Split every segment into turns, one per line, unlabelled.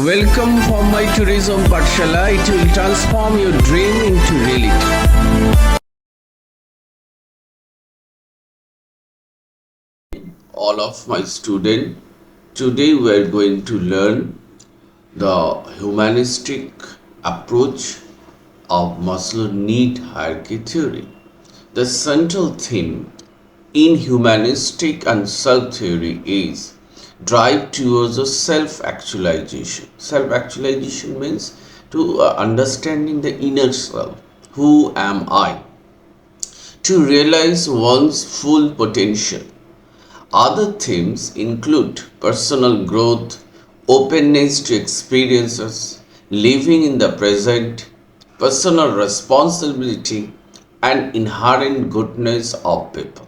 Welcome for my tourism Pathshala. It will transform your dream into reality. All of my students, today we are going to learn the humanistic approach of Maslow's need hierarchy theory. The central theme in humanistic and self theory is drive towards a self-actualization. Self-actualization means to understanding the inner self. Who am I? To realize one's full potential. Other themes include personal growth, openness to experiences, living in the present, personal responsibility, and inherent goodness of people.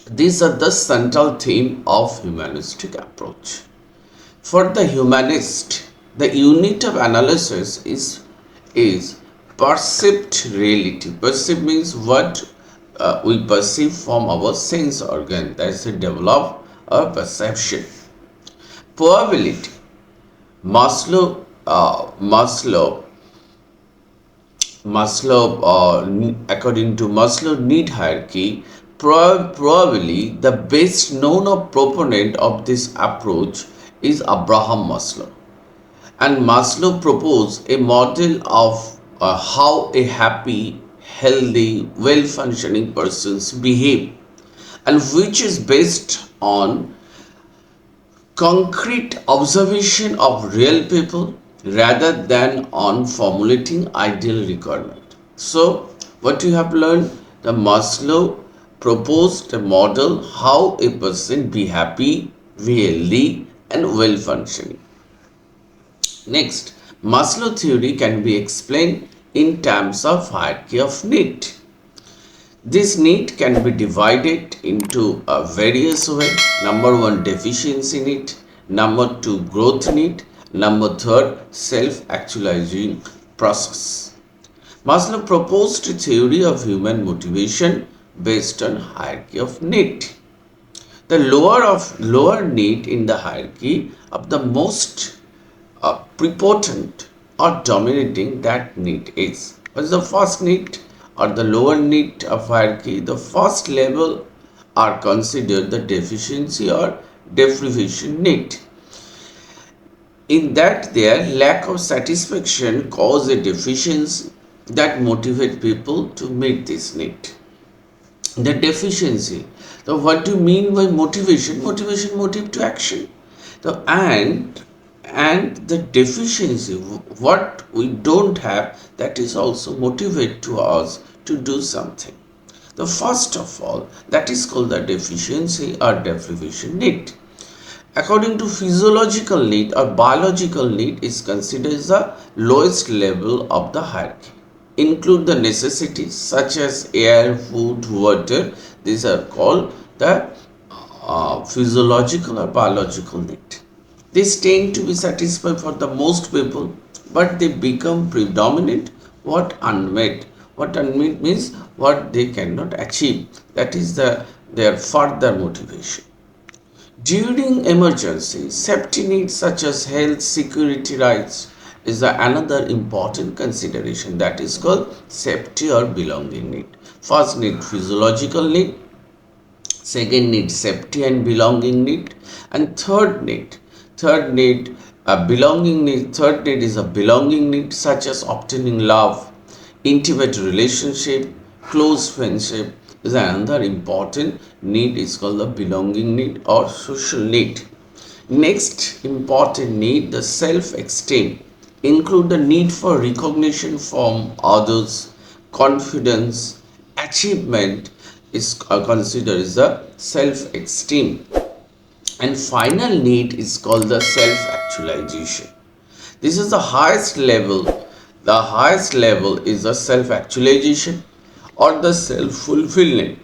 These are the central theme of humanistic approach. For the humanist, the unit of analysis is perceived reality. Perceive means what we perceive from our sense organ. That's a develop a perception. Probability. According to Maslow need hierarchy, probably the best known of proponent of this approach is Abraham Maslow. And Maslow proposed a model of how a happy, healthy, well-functioning persons behave, and which is based on concrete observation of real people rather than on formulating ideal requirement. So, what you have learned, the Maslow proposed a model how a person be happy, be healthy, and well functioning. Next, Maslow theory can be explained in terms of hierarchy of need. This need can be divided into various ways. Number one, deficiency need. Number two, growth need. Number third, self-actualizing process. Maslow proposed a theory of human motivation based on hierarchy of need. The lower need in the hierarchy of the most prepotent or dominating that need is. What is the first need or the lower need of hierarchy? The first level are considered the deficiency or deprivation need. In that their lack of satisfaction cause a deficiency that motivate people to meet this need. The deficiency. So what do you mean by motivation? Motivation, motive to action. So and the deficiency, what we don't have, that is also motivate to us to do something. The first of all, that is called the deficiency or deprivation need. According to physiological need or biological need is considered as the lowest level of the hierarchy. Include the necessities such as air, food, water. These are called the physiological or biological need. These tend to be satisfied for the most people, but they become predominant what unmet. What unmet means what they cannot achieve. That is their further motivation. During emergency, safety needs such as health, security rights is another important consideration, that is called safety or belonging need. First need physiological need, second need safety and belonging need, and third need belonging need. Third need is a belonging need such as obtaining love, intimate relationship, close friendship is another important need is called the belonging need or social need. Next important need, the self-esteem, include the need for recognition from others, confidence, achievement is considered as the self-esteem. And final need is called the self-actualization. This is the highest level. The highest level is the self-actualization or the self-fulfillment.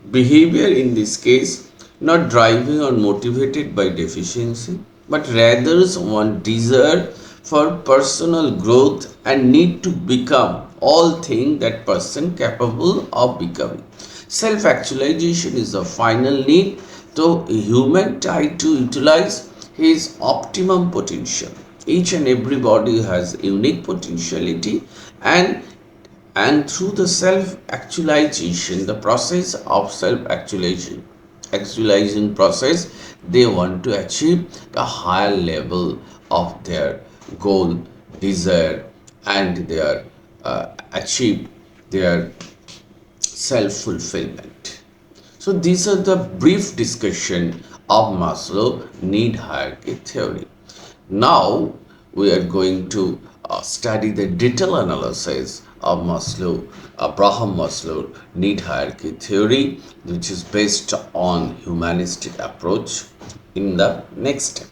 Behavior in this case not driving or motivated by deficiency, but rather one desire for personal growth and need to become all things that person capable of becoming. Self-actualization is the final need. So a human try to utilize his optimum potential. Each and everybody has unique potentiality, and through the self actualization, the process of self actualization process, they want to achieve a higher level of their goal, desire, and their achieve their self fulfillment. So these are the brief discussion of Maslow need hierarchy theory. Now we are going to study the detailed analysis of Abraham Maslow need hierarchy theory, which is based on humanistic approach in the next step.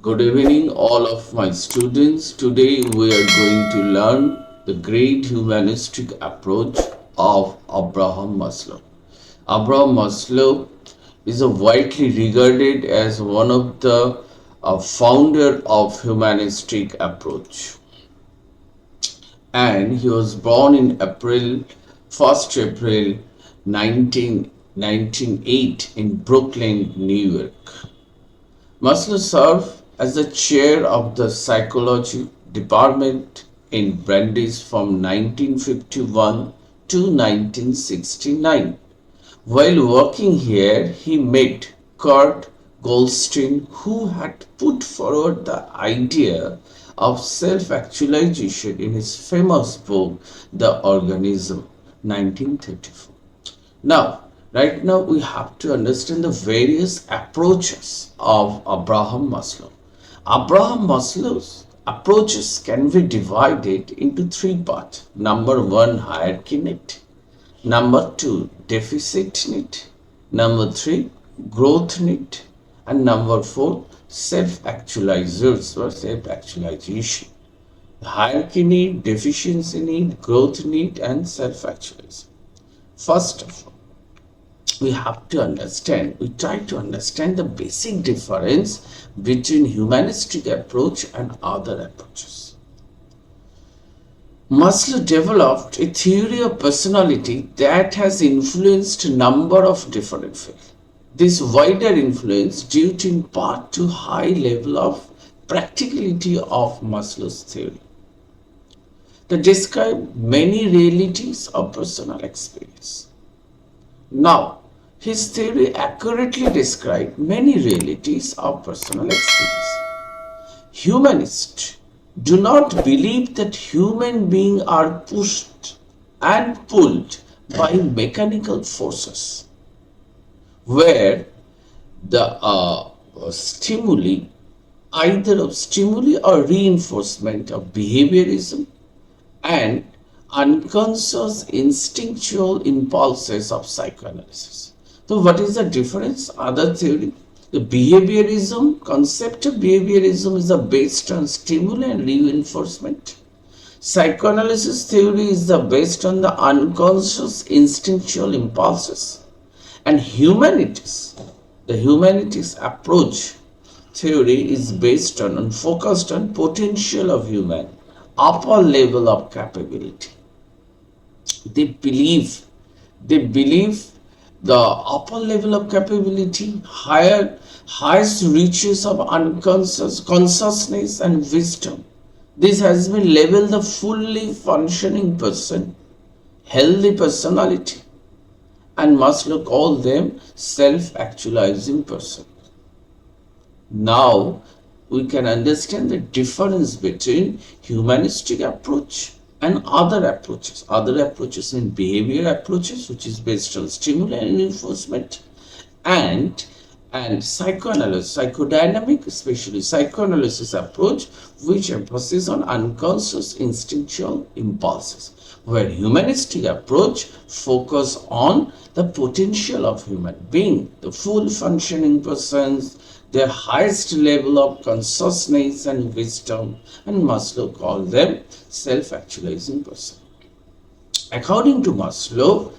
Good evening, all of my students. Today we are going to learn the great humanistic approach of Abraham Maslow. Abraham Maslow is widely regarded as one of the founder of humanistic approach, and he was born in April 1908 in Brooklyn, New York. Maslow served as the chair of the psychology department in Brandeis from 1951 to 1969. While working here, he met Kurt Goldstein, who had put forward the idea of self-actualization in his famous book, The Organism, 1934. Now, right now we have to understand the various approaches of Abraham Maslow. Abraham Maslow's approaches can be divided into three parts. Number one, hierarchy need. Number two, deficit need. Number three, growth need. And number four, self-actualizers or self-actualization. Hierarchy need, deficiency need, growth need, and self-actualization. First of all, we try to understand the basic difference between humanistic approach and other approaches. Maslow developed a theory of personality that has influenced a number of different fields. This wider influence due in part to high level of practicality of Maslow's theory that describe many realities of personal experience. Now, his theory accurately described many realities of personal experience. Humanists do not believe that human beings are pushed and pulled by mechanical forces, where the stimuli, either of stimuli or reinforcement of behaviorism and unconscious instinctual impulses of psychoanalysis. So what is the difference? Other theory, the behaviorism, concept of behaviorism is based on stimuli and reinforcement. Psychoanalysis theory is based on the unconscious instinctual impulses. And humanities, the humanities approach theory is based on and focused on potential of human, upper level of capability. They believe the upper level of capability, highest reaches of unconscious consciousness and wisdom. This has been labeled the fully functioning person, healthy personality, and Maslow called them self-actualizing person. Now we can understand the difference between humanistic approach and other approaches in behavior approaches, which is based on stimuli and reinforcement, and psychoanalysis, psychodynamic, especially psychoanalysis approach, which emphasizes on unconscious instinctual impulses, where humanistic approach focus on the potential of human being, the full functioning persons, their highest level of consciousness and wisdom, and Maslow called them self-actualizing person. According to Maslow,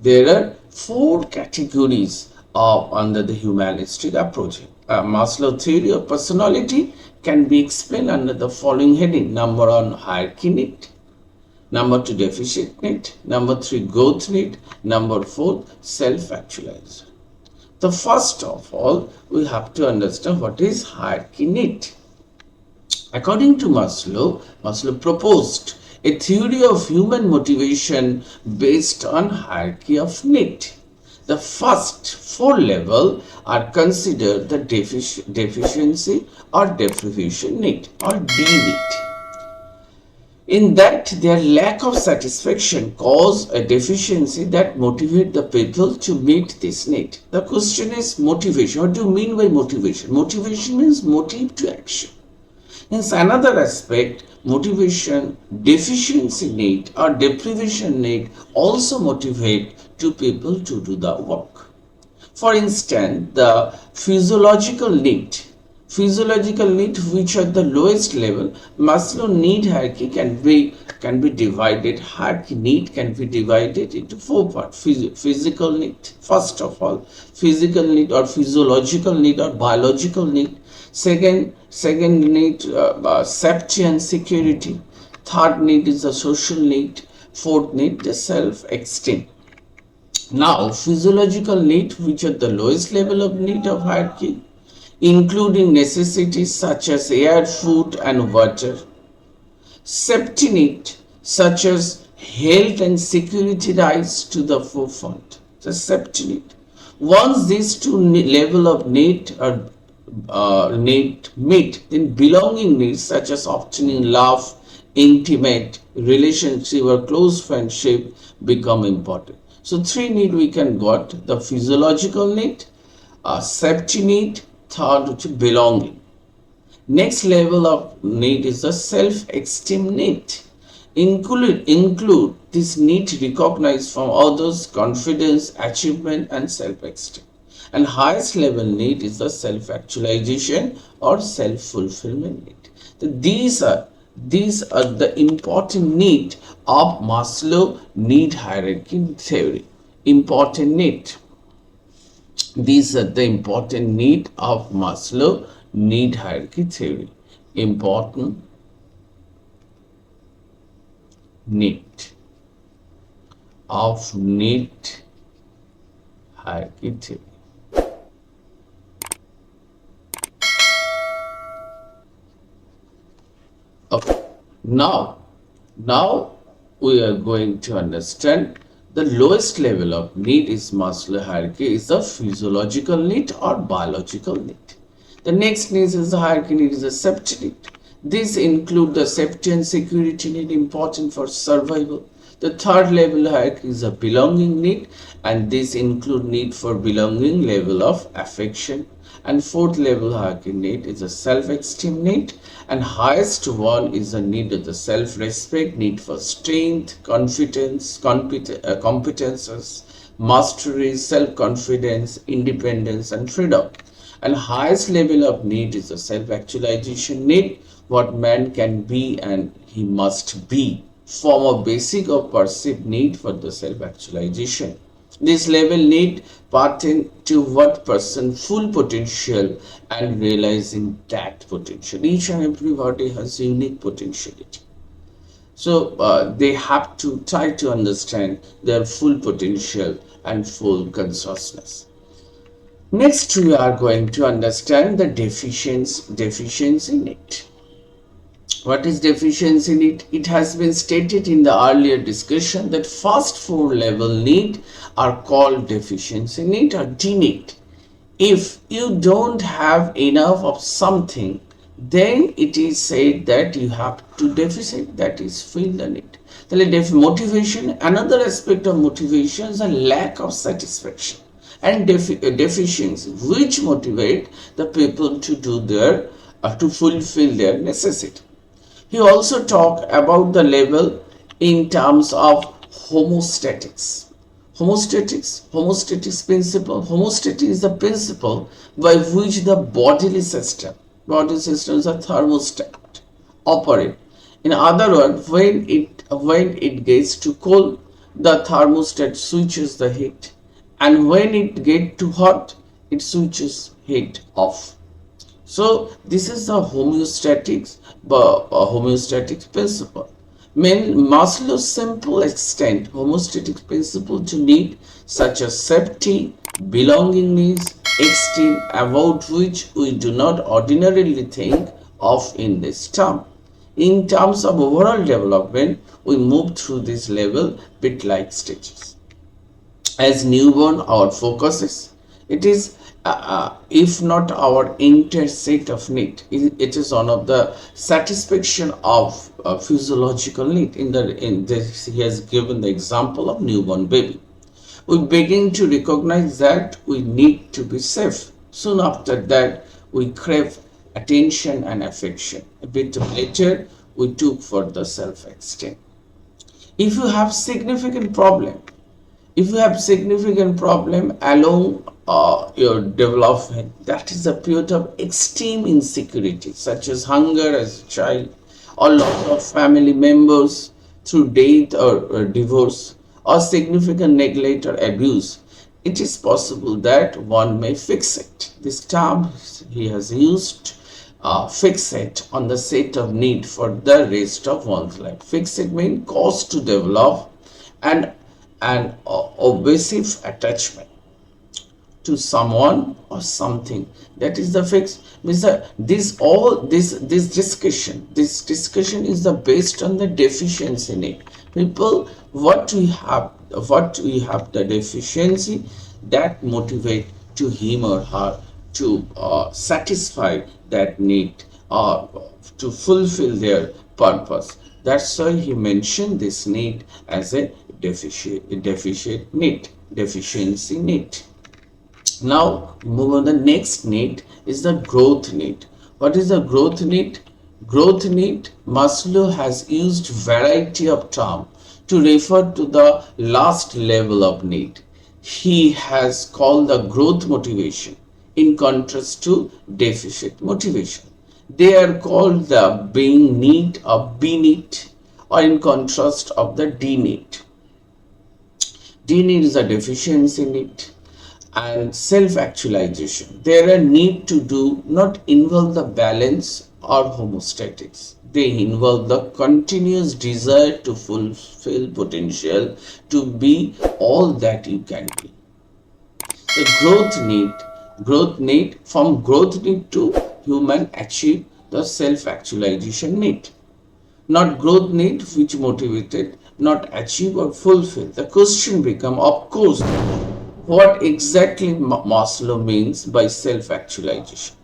there are four categories under the humanistic approach. Maslow theory of personality can be explained under the following heading. Number one, hierarchy need. Number two, deficit need. Number three, growth need. Number four, self-actualization. So first of all, we have to understand what is hierarchy need. According to Maslow, Maslow proposed a theory of human motivation based on hierarchy of need. The first four levels are considered the deficiency or deprivation need or D need. In that, their lack of satisfaction cause a deficiency that motivate the people to meet this need. The question is motivation. What do you mean by motivation? Motivation means motive to action. Hence, another aspect, motivation, deficiency need or deprivation need also motivate two people to do the work. For instance, the physiological need which at the lowest level, Maslow need hierarchy can be divided. Hierarchy need can be divided into four parts. Physical need, first of all, physical need or physiological need or biological need. Second need, safety and security. Third need is the social need. Fourth need, the self-esteem. Now, physiological need, which are the lowest level of need of hierarchy, including necessities such as air, food, and water. Safety need, such as health and security, rise to the forefront. The safety need. Once these two level of need are need meet, then belonging needs such as obtaining love, intimate relationship or close friendship become important. So three need we can got: the physiological need, safety need, third which is belonging. Next level of need is the self-esteem need. Include this need recognized from others, confidence, achievement, and self-esteem. And highest level need is the self-actualization or self-fulfillment need. So these are the important need of Maslow need hierarchy theory. Important need. These are the important need of Maslow need hierarchy theory. Important need of need hierarchy theory. Okay. Now we are going to understand the lowest level of need is Maslow hierarchy is the physiological need or biological need. The next need is the hierarchy need is the safety need. These include the safety and security need important for survival. The third level hierarchy is a belonging need, and this include need for belonging, level of affection. And fourth level hierarchy need is a self-esteem need, and highest one is a need of the self-respect, need for strength, confidence, competences, mastery, self-confidence, independence, and freedom. And highest level of need is the self-actualization need, what man can be and he must be, form of basic or perceived need for the self-actualization. This level need pertain to what person full potential and realizing that potential. Each and everybody has unique potentiality. So they have to try to understand their full potential and full consciousness. Next, we are going to understand the deficiency need. What is deficiency need? It has been stated in the earlier discussion that first four level need are called deficiency need or D need. If you don't have enough of something, then it is said that you have to deficit, that is fill the need. Motivation, another aspect of motivation is a lack of satisfaction and deficiency which motivate the people to do their to fulfill their necessity. He also talked about the level in terms of homostatics. Homostatics principle. Homeostatic is the principle by which the body systems are thermostat operate. In other words, when it gets too cold, the thermostat switches the heat, and when it gets too hot, it switches heat off. So this is the homeostatic principle. Maslow's simple extent homeostatic principle to need such as safety, Belonging is extreme about which we do not ordinarily think of in this term. In terms of overall development, we move through this level bit-like stages. As newborn, our focus is it is if not our entire set of need, it is one of the satisfaction of physiological need. In this, he has given the example of newborn baby. We begin to recognize that we need to be safe. Soon after that, we crave attention and affection. A bit later, we took for the self-esteem. If you have significant problem, if you have significant problem along your development, that is a period of extreme insecurity, such as hunger as a child, or loss of family members through death or divorce, or significant neglect or abuse, it is possible that one may fixate. This term he has used, fixate on the set of need for the rest of one's life. Fixate means cause to develop an obsessive attachment to someone or something. That is the fix. Means that this discussion is the based on the deficiency need. People, what we have the deficiency that motivate to him or her to satisfy that need or to fulfill their purpose. That's why he mentioned this need as a deficiency need. Now, move on. The next need is the growth need. What is the growth need? Growth need, Maslow has used variety of terms to refer to the last level of need. He has called the growth motivation in contrast to deficit motivation. They are called the being need or be need, or in contrast of the D need. D need is a deficiency need and self-actualization. They are need to do not involve the balance or homeostasis. They involve the continuous desire to fulfill potential, to be all that you can be. The growth need from growth need to human achieve the self-actualization need. Not growth need which motivated, not achieve or fulfill. The question become, of course, what exactly Maslow means by self-actualization.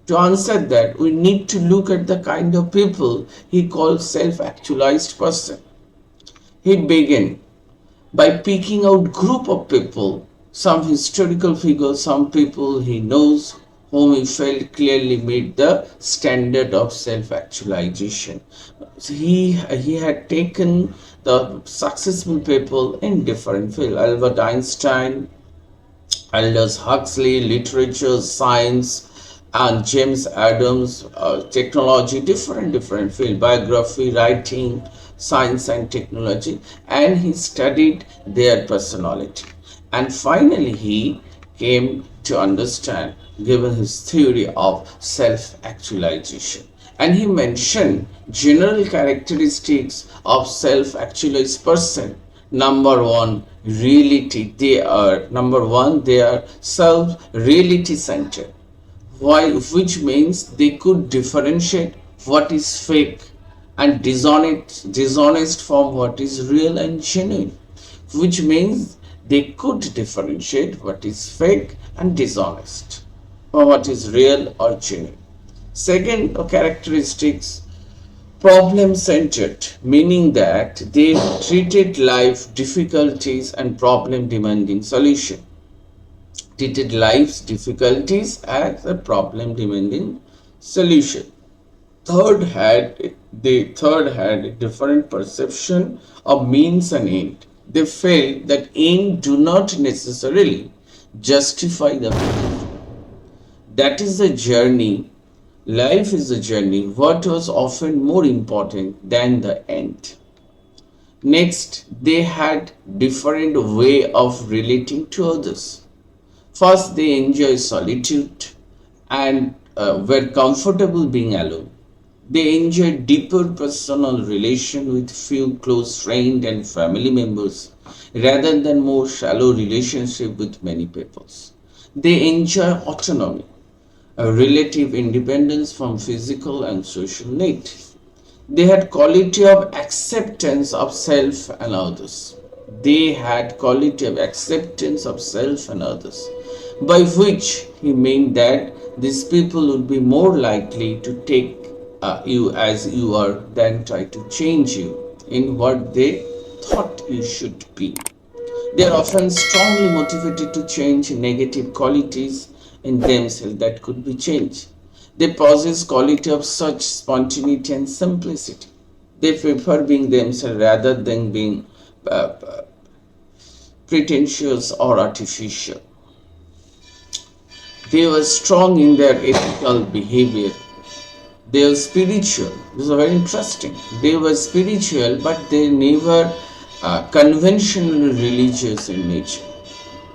To answer that, we need to look at the kind of people he calls self-actualized person. He began by picking out group of people, some historical figures, some people he knows whom he felt clearly meet the standard of self-actualization. So he had taken the successful people in different fields. Albert Einstein, Aldous Huxley, literature, science, and James Adams, technology, different field, biography, writing, science and technology, and he studied their personality. And finally, he came to understand, given his theory of self-actualization. And he mentioned general characteristics of self-actualized person. Number one, reality. They are self-reality centered. Why? Which means they could differentiate what is fake and dishonest from what is real and genuine. Which means they could differentiate what is fake and dishonest from what is real or genuine. Second characteristics, problem centered, meaning that they treated life difficulties and problem demanding solution. Treated life's difficulties as a problem demanding solution. The third had a different perception of means and end. They felt that end do not necessarily justify the means. That is the journey. Life is a journey. What was often more important than the end. Next, they had different way of relating to others. First, they enjoy solitude and were comfortable being alone. They enjoy deeper personal relation with few close friends and family members rather than more shallow relationship with many peoples. They enjoy autonomy, a relative independence from physical and social need. They had quality of acceptance of self and others. They had quality of acceptance of self and others, by which he meant that these people would be more likely to take you as you are than try to change you in what they thought you should be. They are often strongly motivated to change negative qualities in themselves that could be changed. They possess quality of such spontaneity and simplicity. They prefer being themselves rather than being pretentious or artificial. They were strong in their ethical behavior. They were spiritual. This is very interesting. They were spiritual, but they never conventionally religious in nature.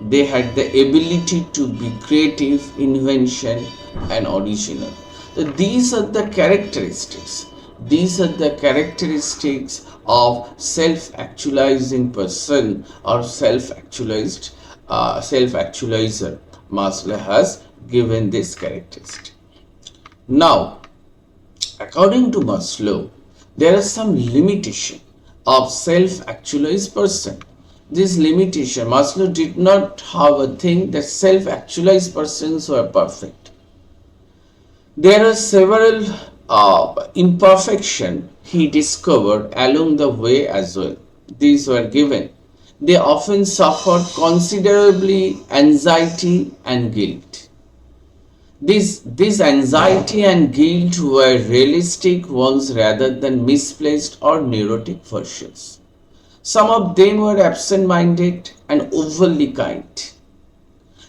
They had the ability to be creative, invention, and original. So these are the characteristics. These are the characteristics of self-actualizing person or self-actualizer. Maslow has given this characteristic. Now, according to Maslow, there are some limitation of self-actualized person. This limitation, Maslow did not have a thing that self-actualized persons were perfect. There are several imperfections he discovered along the way as well. These were given. They often suffered considerably anxiety and guilt. This anxiety and guilt were realistic ones rather than misplaced or neurotic versions. Some of them were absent-minded and overly kind.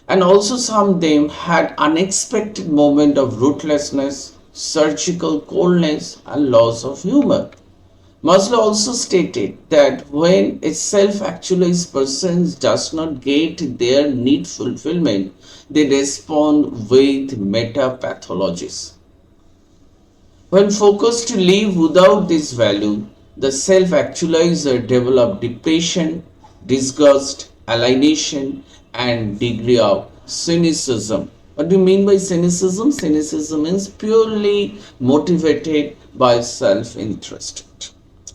And also some of them had unexpected moments of ruthlessness, surgical coldness, and loss of humor. Maslow also stated that when a self-actualized person does not get their need fulfillment, they respond with meta-pathologies. When focused to live without this value, the self-actualizer develops depression, disgust, alienation, and degree of cynicism. What do you mean by cynicism? Cynicism means purely motivated by self-interest.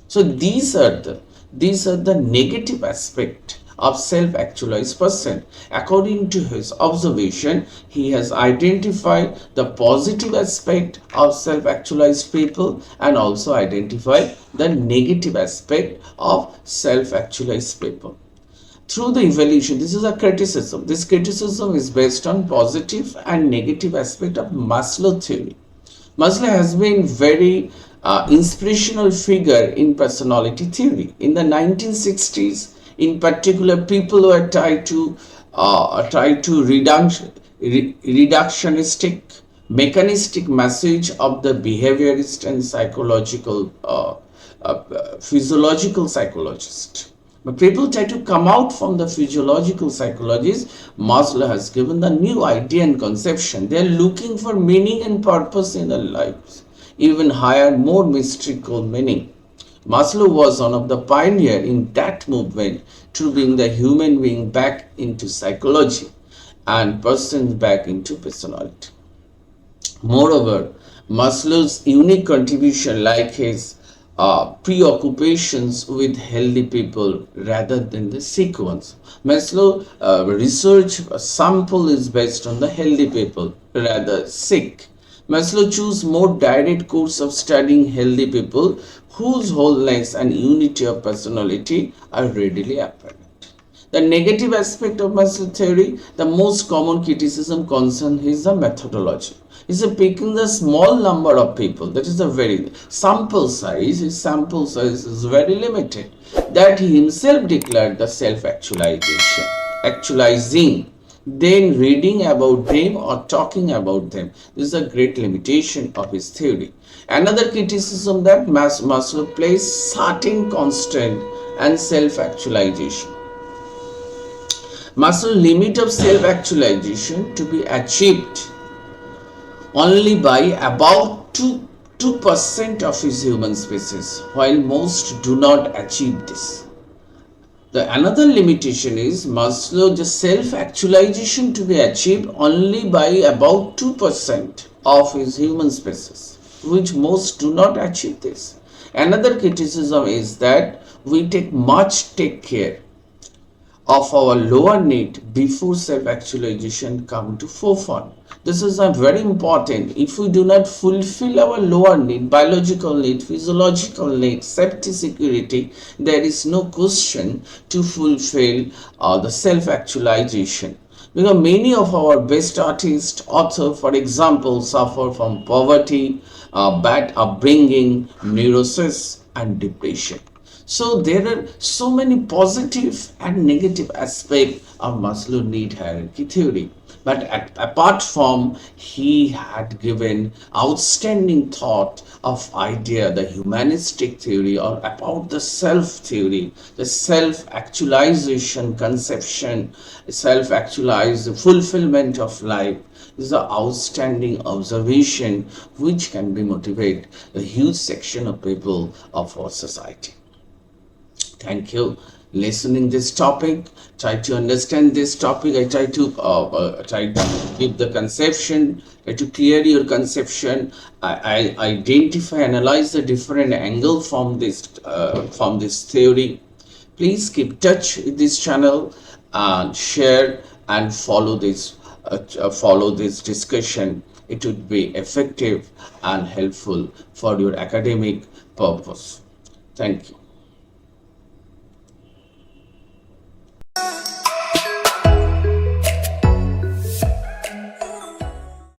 So these are the negative aspect of self-actualized person. According to his observation, he has identified the positive aspect of self-actualized people and also identified the negative aspect of self-actualized people. Through the evaluation, this is a criticism. This criticism is based on positive and negative aspect of Maslow theory. Maslow has been very inspirational figure in personality theory. In the 1960s, in particular, people were try to reductionistic, mechanistic message of the behaviorist and physiological psychologist. But people try to come out from the physiological psychologies. Maslow has given the new idea and conception. They are looking for meaning and purpose in their lives, even higher, more mystical meaning. Maslow was one of the pioneers in that movement to bring the human being back into psychology and person back into personality. Moreover, Maslow's unique contribution, like his preoccupations with healthy people rather than the sick ones. Maslow research sample is based on the healthy people rather sick. Maslow chose more direct course of studying healthy people whose wholeness and unity of personality are readily apparent. The negative aspect of Maslow theory, the most common criticism concerns is the methodology. Is picking the small number of people, that is a very sample size, his sample size is very limited, that he himself declared the self-actualization, actualizing, then reading about them or talking about them. This is a great limitation of his theory. Another criticism that Maslow placed certain constant and self-actualization. Maslow limit of self-actualization to be achieved only by about 2% of his human species, while most do not achieve this. The another limitation is Maslow the self-actualization to be achieved only by about 2% of his human species, which most do not achieve this. Another criticism is that we take care of our lower need before self-actualization come to forefront. This is a very important. If we do not fulfill our lower need, biological need, physiological need, safety, security, there is no question to fulfill the self-actualization. Because many of our best artists, authors, for example, suffer from poverty, bad upbringing, neurosis, and depression. So there are so many positive and negative aspects of Maslow need hierarchy theory. But apart from, he had given outstanding thought of idea, the humanistic theory, or about the self theory, the self actualization conception, self actualize the fulfillment of life is an outstanding observation which can be motivate a huge section of people of our society. Thank you. Listening this topic, try to understand this topic. I try to give the conception, try to clear your conception. I identify, analyze the different angle from this theory. Please keep touch with this channel and share and follow this discussion. It would be effective and helpful for your academic purpose. Thank you.